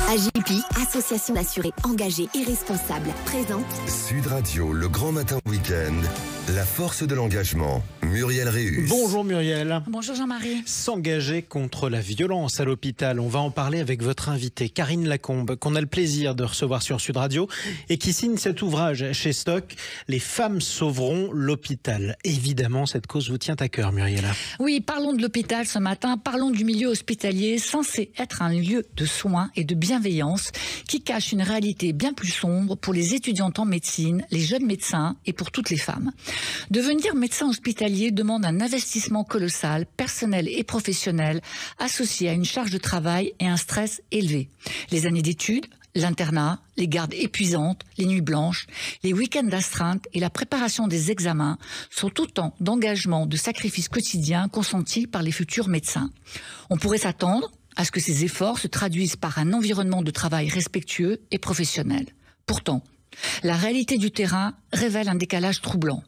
AJP, Association d'assurés engagés et responsables, présente Sud Radio, le grand matin week-end, la force de l'engagement. Muriel Réus. Bonjour Muriel. Bonjour Jean-Marie. S'engager contre la violence à l'hôpital, on va en parler avec votre invitée Karine Lacombe, qu'on a le plaisir de recevoir sur Sud Radio et qui signe cet ouvrage chez Stock, Les femmes sauveront l'hôpital. Évidemment, cette cause vous tient à cœur, Muriel. Oui, parlons de l'hôpital ce matin, parlons du milieu hospitalier, censé être un lieu de soins et de bienveillance qui cache une réalité bien plus sombre pour les étudiantes en médecine, les jeunes médecins et pour toutes les femmes. Devenir médecin hospitalier demande un investissement colossal, personnel et professionnel, associé à une charge de travail et un stress élevé. Les années d'études, l'internat, les gardes épuisantes, les nuits blanches, les week-ends d'astreinte et la préparation des examens sont autant d'engagements, de sacrifices quotidiens consentis par les futurs médecins. On pourrait s'attendre à ce que ces efforts se traduisent par un environnement de travail respectueux et professionnel. Pourtant, la réalité du terrain révèle un décalage troublant.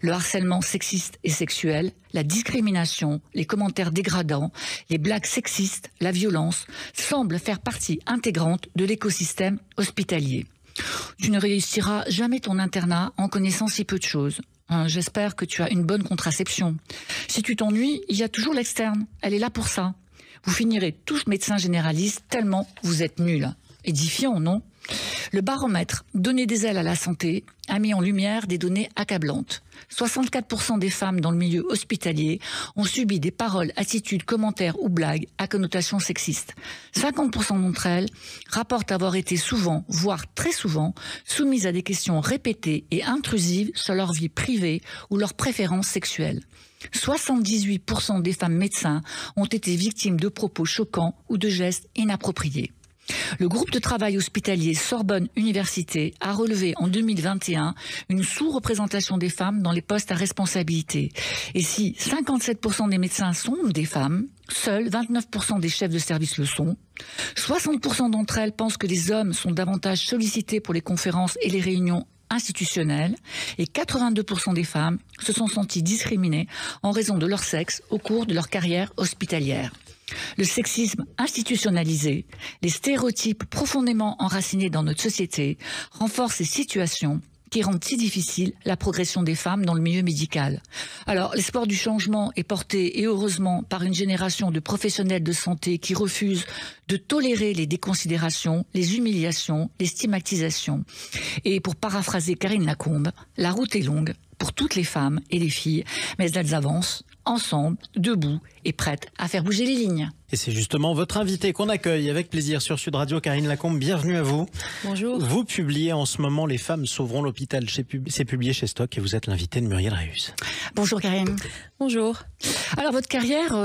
Le harcèlement sexiste et sexuel, la discrimination, les commentaires dégradants, les blagues sexistes, la violence semblent faire partie intégrante de l'écosystème hospitalier. Tu ne réussiras jamais ton internat en connaissant si peu de choses. J'espère que tu as une bonne contraception. Si tu t'ennuies, il y a toujours l'externe. Elle est là pour ça. Vous finirez tous médecins généralistes tellement vous êtes nuls. Édifiant, non ? Le baromètre Donner des ailes à la santé a mis en lumière des données accablantes. 64% des femmes dans le milieu hospitalier ont subi des paroles, attitudes, commentaires ou blagues à connotation sexiste. 50% d'entre elles rapportent avoir été souvent, voire très souvent, soumises à des questions répétées et intrusives sur leur vie privée ou leurs préférences sexuelles. 78% des femmes médecins ont été victimes de propos choquants ou de gestes inappropriés. Le groupe de travail hospitalier Sorbonne Université a relevé en 2021 une sous-représentation des femmes dans les postes à responsabilité. Et si 57% des médecins sont des femmes, seuls 29% des chefs de service le sont. 60% d'entre elles pensent que les hommes sont davantage sollicités pour les conférences et les réunions institutionnelles et 82% des femmes se sont senties discriminées en raison de leur sexe au cours de leur carrière hospitalière. Le sexisme institutionnalisé, les stéréotypes profondément enracinés dans notre société renforcent ces situations qui rendent si difficile la progression des femmes dans le milieu médical. Alors, l'espoir du changement est porté, et heureusement, par une génération de professionnels de santé qui refusent de tolérer les déconsidérations, les humiliations, les stigmatisations. Et pour paraphraser Karine Lacombe, la route est longue pour toutes les femmes et les filles, mais elles avancent ensemble, debout et prêtes à faire bouger les lignes. Et c'est justement votre invité qu'on accueille avec plaisir sur Sud Radio, Karine Lacombe. Bienvenue à vous. Bonjour. Vous publiez en ce moment Les femmes sauveront l'hôpital. C'est publié chez Stock et vous êtes l'invité de Muriel Réus. Bonjour Karine. Bonjour. Alors votre carrière,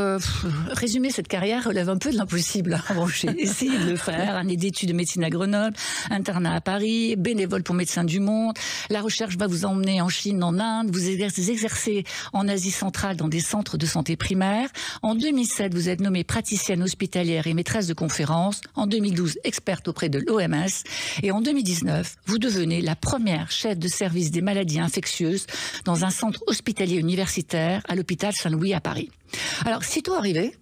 résumer cette carrière relève un peu de l'impossible. Bon, j'ai essayé de le faire, année d'études de médecine à Grenoble, internat à Paris, bénévole pour Médecins du Monde. La recherche va vous emmener en Chine, en Inde, vous exercez en Asie centrale dans des centres de santé primaire. En 2007, vous êtes nommée praticienne hospitalière et maîtresse de conférences. En 2012, experte auprès de l'OMS. Et en 2019, vous devenez la première chef de service des maladies infectieuses dans un centre hospitalier universitaire à l'hôpital Saint-Louis à Paris. Alors, sitôt arrivé,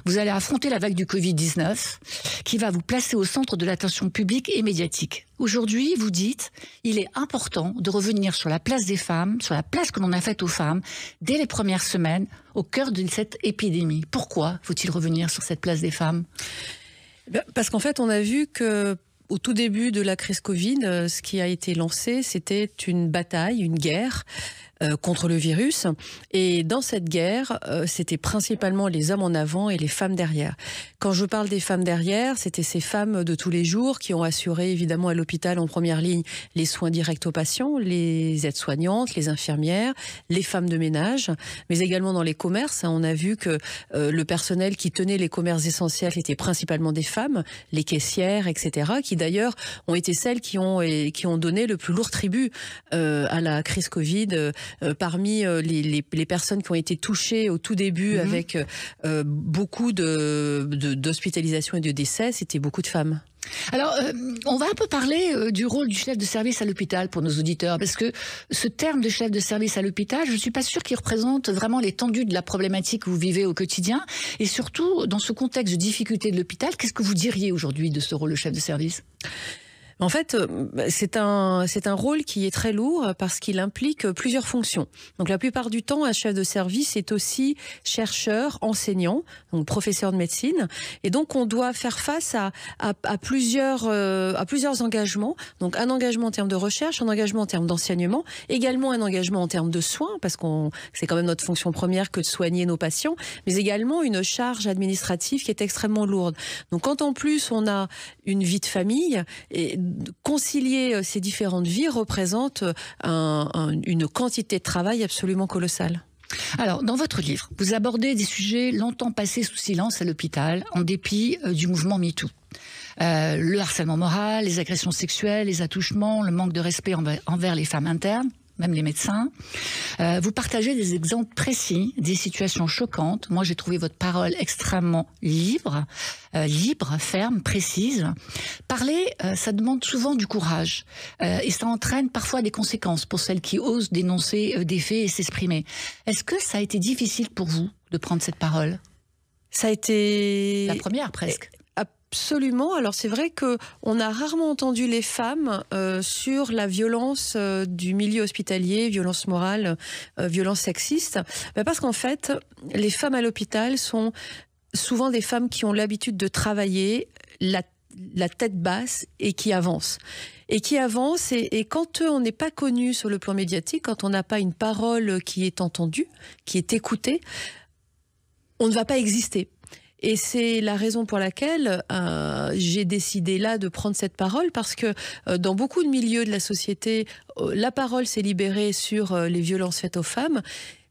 vous allez affronter la vague du Covid-19 qui va vous placer au centre de l'attention publique et médiatique. Aujourd'hui, vous dites, il est important de revenir sur la place des femmes, sur la place que l'on a faite aux femmes dès les premières semaines au cœur de cette épidémie. Pourquoi faut-il revenir sur cette place des femmes ? Parce qu'en fait, on a vu que au tout début de la crise Covid, ce qui a été lancé, c'était une bataille, une guerre contre le virus. Et dans cette guerre, c'était principalement les hommes en avant et les femmes derrière. Quand je parle des femmes derrière, c'était ces femmes de tous les jours qui ont assuré évidemment à l'hôpital en première ligne les soins directs aux patients, les aides-soignantes, les infirmières, les femmes de ménage, mais également dans les commerces. On a vu que le personnel qui tenait les commerces essentiels était principalement des femmes, les caissières, etc., qui d'ailleurs ont été celles qui ont donné le plus lourd tribut à la crise Covid. Parmi les personnes qui ont été touchées au tout début avec beaucoup d'hospitalisation et de décès, c'était beaucoup de femmes. Alors, on va un peu parler du rôle du chef de service à l'hôpital pour nos auditeurs, parce que ce terme de chef de service à l'hôpital, je ne suis pas sûre qu'il représente vraiment l'étendue de la problématique que vous vivez au quotidien. Et surtout, dans ce contexte de difficulté de l'hôpital, qu'est-ce que vous diriez aujourd'hui de ce rôle de chef de service ? En fait, c'est un rôle qui est très lourd parce qu'il implique plusieurs fonctions. Donc la plupart du temps, un chef de service est aussi chercheur, enseignant, donc professeur de médecine. Et donc on doit faire face à plusieurs engagements. Donc un engagement en termes de recherche, un engagement en termes d'enseignement, également un engagement en termes de soins, parce que c'est quand même notre fonction première que de soigner nos patients, mais également une charge administrative qui est extrêmement lourde. Donc quand en plus on a une vie de famille, et concilier ces différentes vies représente une quantité de travail absolument colossale. Alors, dans votre livre, vous abordez des sujets longtemps passés sous silence à l'hôpital, en dépit du mouvement MeToo. Le harcèlement moral, les agressions sexuelles, les attouchements, le manque de respect envers les femmes internes, même les médecins. Vous partagez des exemples précis, des situations choquantes. Moi, j'ai trouvé votre parole extrêmement libre, ferme, précise. Parler, ça demande souvent du courage. Et ça entraîne parfois des conséquences pour celles qui osent dénoncer des faits et s'exprimer. Est-ce que ça a été difficile pour vous de prendre cette parole ? Ça a été... La première, presque. Absolument. Alors c'est vrai que on a rarement entendu les femmes sur la violence du milieu hospitalier, violence morale, violence sexiste, parce qu'en fait, les femmes à l'hôpital sont souvent des femmes qui ont l'habitude de travailler la tête basse et qui avancent. Et quand on n'est pas connu sur le plan médiatique, quand on n'a pas une parole qui est entendue, qui est écoutée, on ne va pas exister. Et c'est la raison pour laquelle j'ai décidé là de prendre cette parole, parce que dans beaucoup de milieux de la société, la parole s'est libérée sur les violences faites aux femmes,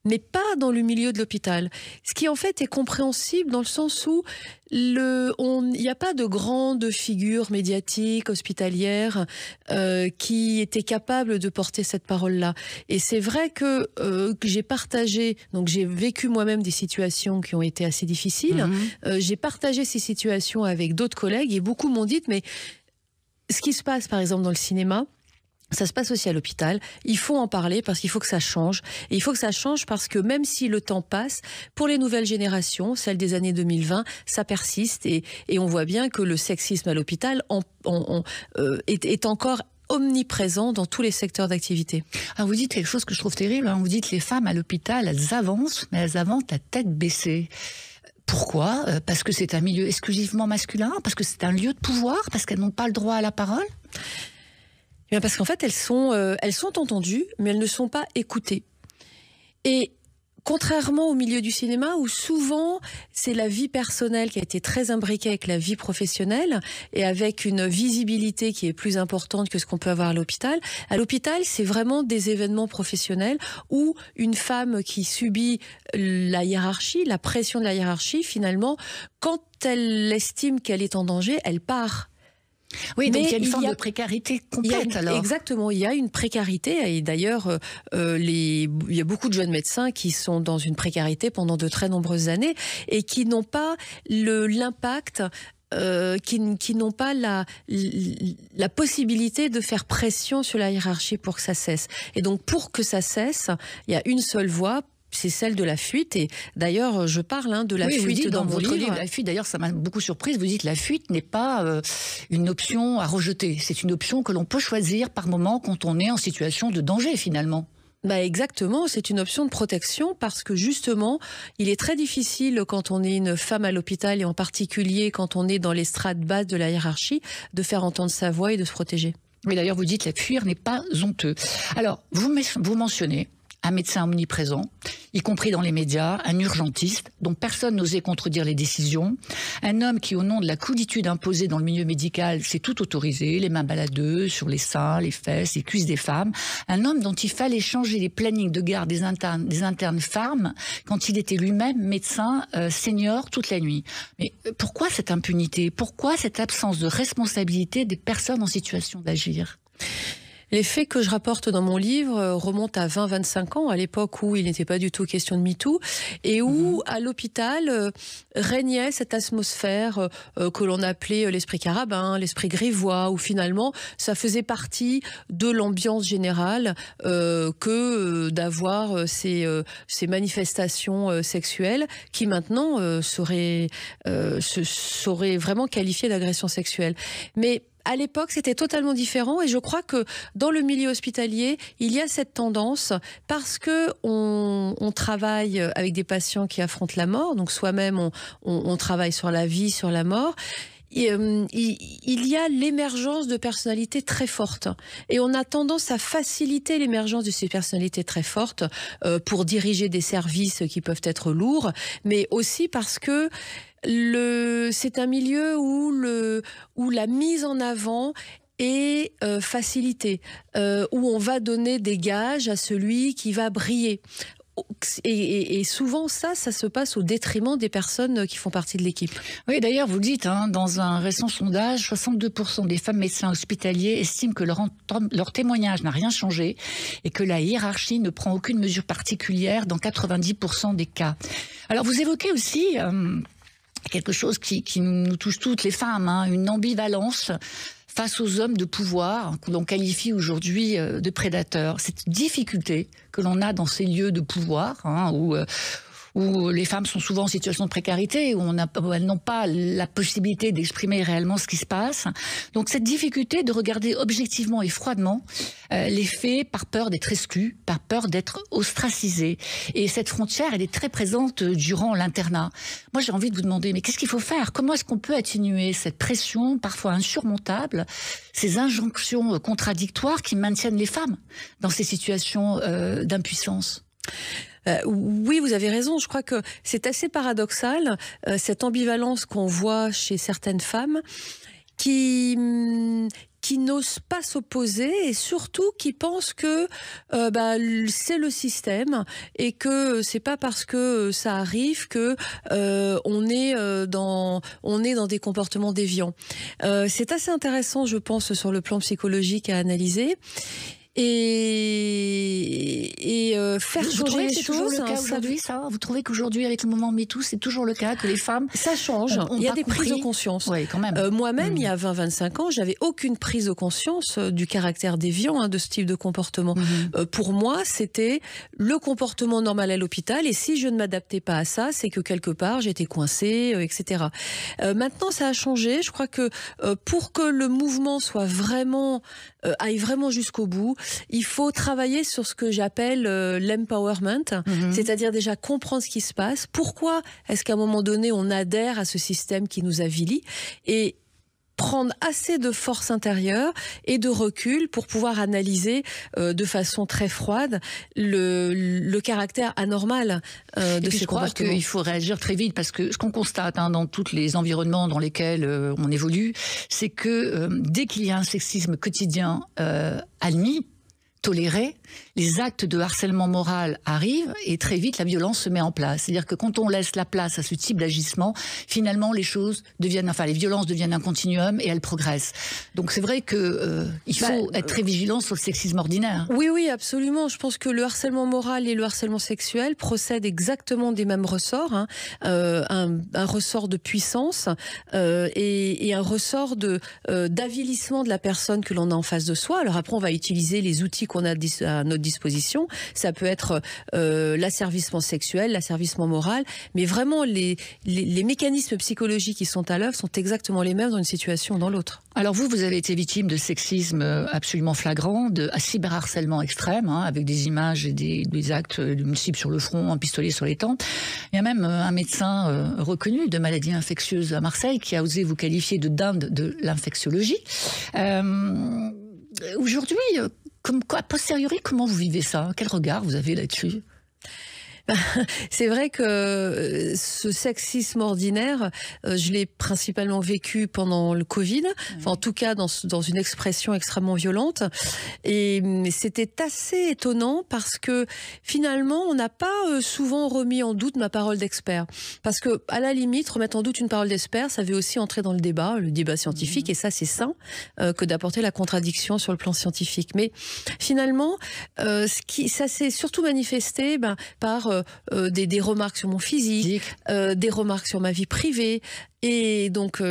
mais pas dans le milieu de l'hôpital. Ce qui en fait est compréhensible dans le sens où il n'y a pas de grande figure médiatique, hospitalière, qui était capable de porter cette parole-là. Et c'est vrai que j'ai partagé, donc j'ai vécu moi-même des situations qui ont été assez difficiles. J'ai partagé ces situations avec d'autres collègues et beaucoup m'ont dit, mais ce qui se passe par exemple dans le cinéma, ça se passe aussi à l'hôpital. Il faut en parler parce qu'il faut que ça change. Et il faut que ça change parce que même si le temps passe, pour les nouvelles générations, celles des années 2020, ça persiste. Et on voit bien que le sexisme à l'hôpital est encore omniprésent dans tous les secteurs d'activité. Alors vous dites quelque chose que je trouve terrible. Vous dites que les femmes à l'hôpital, elles avancent, mais elles avancent la tête baissée. Pourquoi ? Parce que c'est un milieu exclusivement masculin ? Parce que c'est un lieu de pouvoir ? Parce qu'elles n'ont pas le droit à la parole ? Bien parce qu'en fait, elles sont entendues, mais elles ne sont pas écoutées. Et contrairement au milieu du cinéma, où souvent c'est la vie personnelle qui a été très imbriquée avec la vie professionnelle et avec une visibilité qui est plus importante que ce qu'on peut avoir à l'hôpital, c'est vraiment des événements professionnels où une femme qui subit la hiérarchie, la pression de la hiérarchie, finalement, quand elle estime qu'elle est en danger, elle part. Oui, donc il y a une forme de précarité complète alors. Exactement, il y a une précarité et d'ailleurs il y a beaucoup de jeunes médecins qui sont dans une précarité pendant de très nombreuses années et qui n'ont pas l'impact, qui n'ont pas la possibilité de faire pression sur la hiérarchie pour que ça cesse. Et donc pour que ça cesse, il y a une seule voie, c'est celle de la fuite. Et d'ailleurs, je parle de la fuite vous dites dans votre livre. La fuite, d'ailleurs, ça m'a beaucoup surprise. Vous dites que la fuite n'est pas une option à rejeter. C'est une option que l'on peut choisir par moment quand on est en situation de danger, finalement. Exactement, c'est une option de protection parce que justement, il est très difficile quand on est une femme à l'hôpital et en particulier quand on est dans les strates basses de la hiérarchie de faire entendre sa voix et de se protéger. Oui, d'ailleurs, vous dites que la fuir n'est pas honteux. Alors, vous mentionnez un médecin omniprésent, y compris dans les médias, un urgentiste dont personne n'osait contredire les décisions, un homme qui, au nom de la coolitude imposée dans le milieu médical, s'est tout autorisé, les mains baladeuses sur les seins, les fesses, les cuisses des femmes, un homme dont il fallait changer les plannings de garde des internes femmes quand il était lui-même médecin senior toute la nuit. Mais pourquoi cette impunité ? Pourquoi cette absence de responsabilité des personnes en situation d'agir ? Les faits que je rapporte dans mon livre remontent à 20-25 ans, à l'époque où il n'était pas du tout question de MeToo, et où, à l'hôpital, régnait cette atmosphère que l'on appelait l'esprit carabin, l'esprit grivois, où finalement, ça faisait partie de l'ambiance générale que d'avoir ces manifestations sexuelles qui maintenant seraient vraiment qualifiées d'agression sexuelle. Mais à l'époque, c'était totalement différent et je crois que dans le milieu hospitalier, il y a cette tendance parce que on travaille avec des patients qui affrontent la mort, donc soi-même on travaille sur la vie, sur la mort. Il y a l'émergence de personnalités très fortes et on a tendance à faciliter l'émergence de ces personnalités très fortes pour diriger des services qui peuvent être lourds, mais aussi parce que c'est un milieu où la mise en avant est facilitée, où on va donner des gages à celui qui va briller. Et souvent, ça se passe au détriment des personnes qui font partie de l'équipe. Oui, d'ailleurs, vous le dites, dans un récent sondage, 62% des femmes médecins hospitaliers estiment que leur témoignage n'a rien changé et que la hiérarchie ne prend aucune mesure particulière dans 90% des cas. Alors, vous évoquez aussi quelque chose qui nous touche toutes les femmes, une ambivalence face aux hommes de pouvoir, que l'on qualifie aujourd'hui de prédateurs. Cette difficulté que l'on a dans ces lieux de pouvoir, où les femmes sont souvent en situation de précarité, où elles n'ont pas la possibilité d'exprimer réellement ce qui se passe. Donc cette difficulté de regarder objectivement et froidement les faits par peur d'être exclus, par peur d'être ostracisés. Et cette frontière, elle est très présente durant l'internat. Moi, j'ai envie de vous demander, mais qu'est-ce qu'il faut faire? Comment est-ce qu'on peut atténuer cette pression, parfois insurmontable, ces injonctions contradictoires qui maintiennent les femmes dans ces situations d'impuissance? Oui, vous avez raison. Je crois que c'est assez paradoxal, cette ambivalence qu'on voit chez certaines femmes qui n'osent pas s'opposer et surtout qui pensent que c'est le système et que c'est pas parce que ça arrive que on est dans des comportements déviants. C'est assez intéressant, je pense, sur le plan psychologique à analyser. Et faire changer les choses. C'est toujours le cas aujourd'hui, ça? Vous trouvez qu'aujourd'hui, avec le mouvement MeToo, c'est toujours le cas que les femmes... Ça change. Il y a des prises de conscience. Oui, quand même. Moi-même, il y a 20-25 ans, j'avais aucune prise de conscience du caractère déviant de ce type de comportement. Pour moi, c'était le comportement normal à l'hôpital et si je ne m'adaptais pas à ça, c'est que quelque part, j'étais coincée, etc. Maintenant, ça a changé. Je crois que pour que le mouvement soit vraiment... aille vraiment jusqu'au bout, il faut travailler sur ce que j'appelle l'empowerment, c'est-à-dire déjà comprendre ce qui se passe, pourquoi est-ce qu'à un moment donné on adhère à ce système qui nous avilit et prendre assez de force intérieure et de recul pour pouvoir analyser de façon très froide le caractère anormal de ces comportements. Je crois qu'il faut réagir très vite parce que ce qu'on constate dans tous les environnements dans lesquels on évolue, c'est que dès qu'il y a un sexisme quotidien admis, toléré, les actes de harcèlement moral arrivent et très vite la violence se met en place. C'est-à-dire que quand on laisse la place à ce type d'agissement, finalement les violences deviennent un continuum et elles progressent. Donc c'est vrai que il faut être très vigilant sur le sexisme ordinaire. Oui, absolument. Je pense que le harcèlement moral et le harcèlement sexuel procèdent exactement des mêmes ressorts, un ressort de puissance et un ressort d'avilissement de la personne que l'on a en face de soi. Alors après, on va utiliser les outils qu'on a à notre disposition. Ça peut être l'asservissement sexuel, l'asservissement moral, mais vraiment les mécanismes psychologiques qui sont à l'œuvre sont exactement les mêmes dans une situation ou dans l'autre. Alors vous avez été victime de sexisme absolument flagrant, de cyberharcèlement extrême, avec des images et des actes multiples sur le front, un pistolet sur les tempes. Il y a même un médecin reconnu de maladies infectieuses à Marseille qui a osé vous qualifier de dinde de l'infectiologie. Aujourd'hui, a posteriori, comment vous vivez ça? Quel regard vous avez là-dessus? C'est vrai que ce sexisme ordinaire, je l'ai principalement vécu pendant le Covid, enfin, en tout cas dans une expression extrêmement violente. Et c'était assez étonnant parce que finalement, on n'a pas souvent remis en doute ma parole d'expert. Parce que, à la limite, remettre en doute une parole d'expert, ça veut aussi entrer dans le débat scientifique, et ça, c'est sain que d'apporter la contradiction sur le plan scientifique. Mais finalement, ça s'est surtout manifesté par des remarques sur mon physique, des remarques sur ma vie privée. Et donc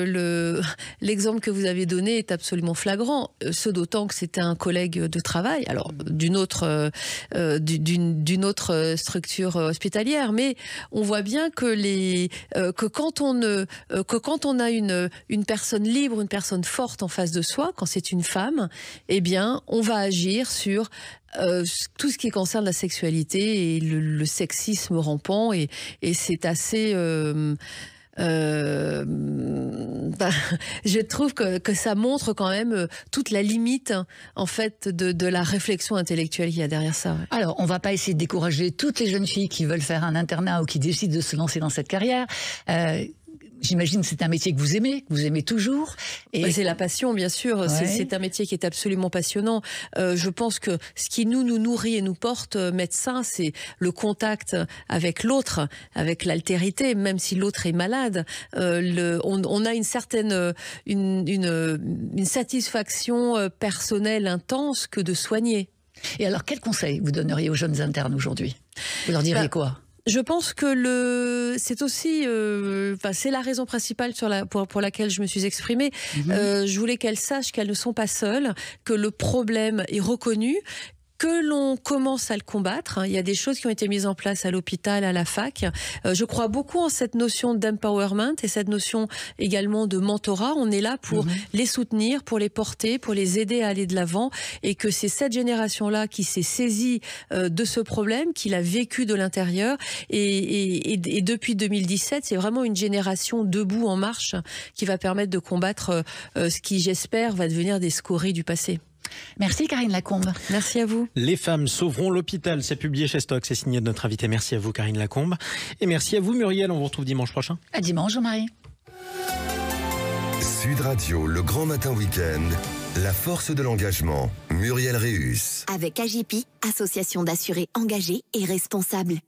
l'exemple que vous avez donné est absolument flagrant, ce d'autant que c'était un collègue de travail, alors d'une autre structure hospitalière, mais on voit bien que quand on a une personne libre, une personne forte en face de soi, quand c'est une femme, eh bien on va agir sur tout ce qui concerne la sexualité et le sexisme rampant, et c'est assez je trouve que ça montre quand même toute la limite en fait de la réflexion intellectuelle qu'il y a derrière ça. Ouais. Alors, on va pas essayer de décourager toutes les jeunes filles qui veulent faire un internat ou qui décident de se lancer dans cette carrière. J'imagine que c'est un métier que vous aimez toujours. Et c'est la passion, bien sûr. Ouais. C'est un métier qui est absolument passionnant. Je pense que ce qui nous nourrit et nous porte, médecins, c'est le contact avec l'autre, avec l'altérité, même si l'autre est malade. On a une certaine une satisfaction personnelle intense que de soigner. Et alors, quel conseil vous donneriez aux jeunes internes aujourd'hui? Vous leur diriez quoi? Je pense que c'est aussi, c'est la raison principale pour laquelle je me suis exprimée. Je voulais qu'elles sachent qu'elles ne sont pas seules, que le problème est reconnu, que l'on commence à le combattre. Il y a des choses qui ont été mises en place à l'hôpital, à la fac. Je crois beaucoup en cette notion d'empowerment et cette notion également de mentorat. On est là pour les soutenir, pour les porter, pour les aider à aller de l'avant, et que c'est cette génération-là qui s'est saisie de ce problème, qui l'a vécu de l'intérieur. Et depuis 2017, c'est vraiment une génération debout en marche qui va permettre de combattre ce qui, j'espère, va devenir des scories du passé. Merci Karine Lacombe. Merci à vous. Les femmes sauveront l'hôpital, c'est publié chez Stock, c'est signé de notre invité. Merci à vous Karine Lacombe. Et merci à vous Muriel, on vous retrouve dimanche prochain. À dimanche Jean-Marie. Sud Radio, le grand matin week-end, la force de l'engagement, Muriel Réus. Avec AGP, association d'assurés engagés et responsables.